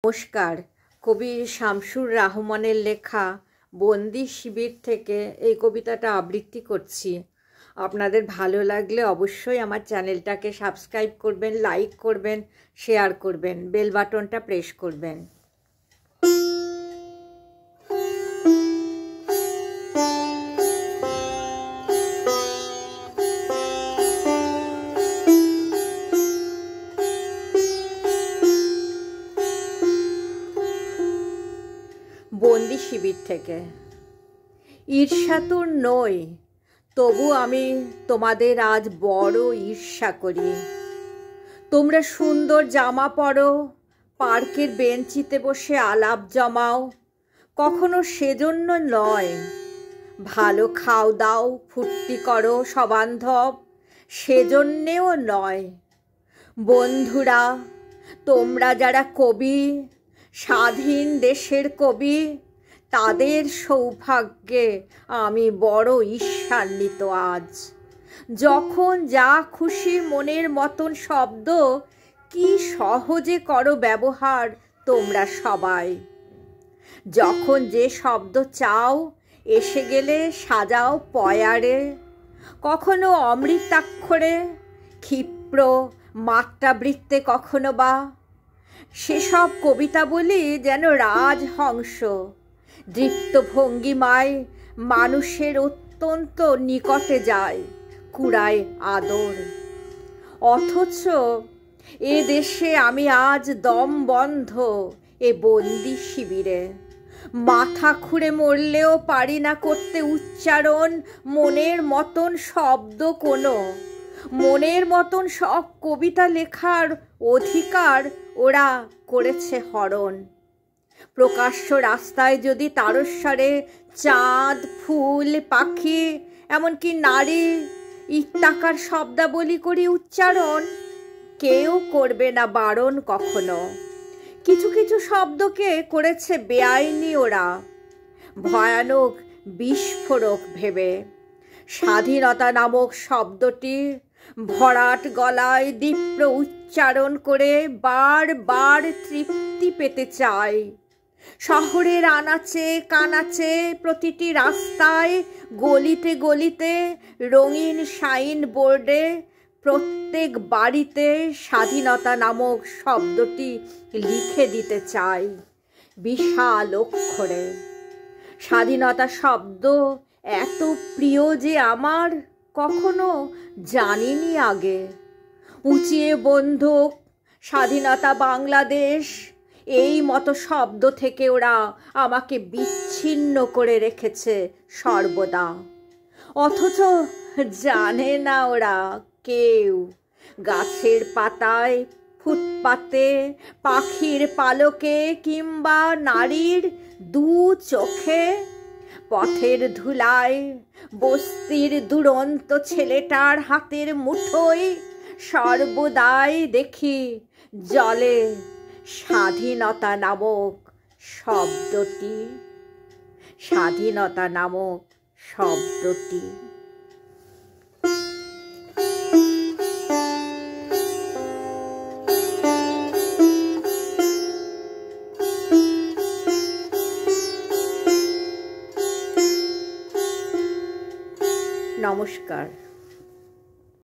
নমস্কার। কবি শামসুর রাহমানের লেখা বন্দি শিবির থেকে এই কবিতাটা আবৃত্তি করছি। আপনাদের ভালো লাগলে অবশ্যই আমার চ্যানেলটাকে সাবস্ক্রাইব করবেন, লাইক করবেন, শেয়ার করবেন, বেল বাটনটা প্রেস করবেন। বন্দি শিবির থেকে। ঈর্ষাতুর নই, তবু আমি তোমাদের আজ বড় ঈর্ষা করি। তোমরা সুন্দর জামা পরো, পার্কের বেঞ্চিতে বসে আলাপ জমাও, কখনো সেজন্য নয়। ভালো খাও দাও, ফুর্তি করো সবান্ধব, সেজন্যেও নয়। বন্ধুরা, তোমরা যারা কবি, স্বাধীন দেশের কবি, তাদের সৌভাগ্যে আমি বড় ঈর্ষান্বিত আজ। যখন যা খুশি মনের মতন শব্দ কি সহজে করো ব্যবহার তোমরা সবাই। যখন যে শব্দ চাও এসে গেলে সাজাও পয়ারে, কখনো অমৃতাক্ষরে, ক্ষিপ্র মাত্রাবৃত্তে, কখনো বা সেসব কবিতা বলি যেন রাজহংস, দৃপ্ত ভঙ্গিমায় মানুষের অত্যন্ত নিকটে যায়, কুড়ায় আদর। অথচ এ দেশে আমি আজ দম বন্ধ এ বন্দি শিবিরে। মাথা খুঁড়ে মরলেও পারি না করতে উচ্চারণ মনের মতন শব্দ কোনো। মনের মতন সব কবিতা লেখার অধিকার ওরা করেছে হরণ। প্রকাশ্য রাস্তায় যদি তারস্বরে চাঁদ, ফুল, পাখি, এমনকি নারী ইত্যাকার শব্দাবলী করি উচ্চারণ, কেউ করবে না বারণ কখনো। কিছু কিছু শব্দকে করেছে বেআইনি ওরা, ভয়ানক বিস্ফোরক ভেবে। স্বাধীনতা নামক শব্দটি ভরাট গলায় দীপ্র উচ্চারণ করে বারবার তৃপ্তি পেতে চাই। শহরের আনাচে কানাচে, প্রতিটি রাস্তায়, গলিতে গলিতে, রঙিন সাইন বোর্ডে, প্রত্যেক বাড়িতে স্বাধীনতা নামক শব্দটি লিখে দিতে চাই বিশাল অক্ষরে। স্বাধীনতা শব্দ এত প্রিয় যে আমার কখনো জানিনি আগে। উঁচিয়ে বন্দুক, স্বাধীনতা বাংলাদেশ, এই মতো শব্দ থেকে ওরা আমাকে বিচ্ছিন্ন করে রেখেছে সর্বদা। অথচ জানে না ওরা কেউ, গাছের পাতায়, ফুটপাতে, পাখির পালকে, কিংবা নারীর দু চোখে, পথের ধুলায়, বস্তির দুরন্ত ছেলেটার হাতের মুঠোয় সর্বদাই দেখি জলে স্বাধীনতা নামক শব্দটি। স্বাধীনতা নামক শব্দটি। নমস্কার।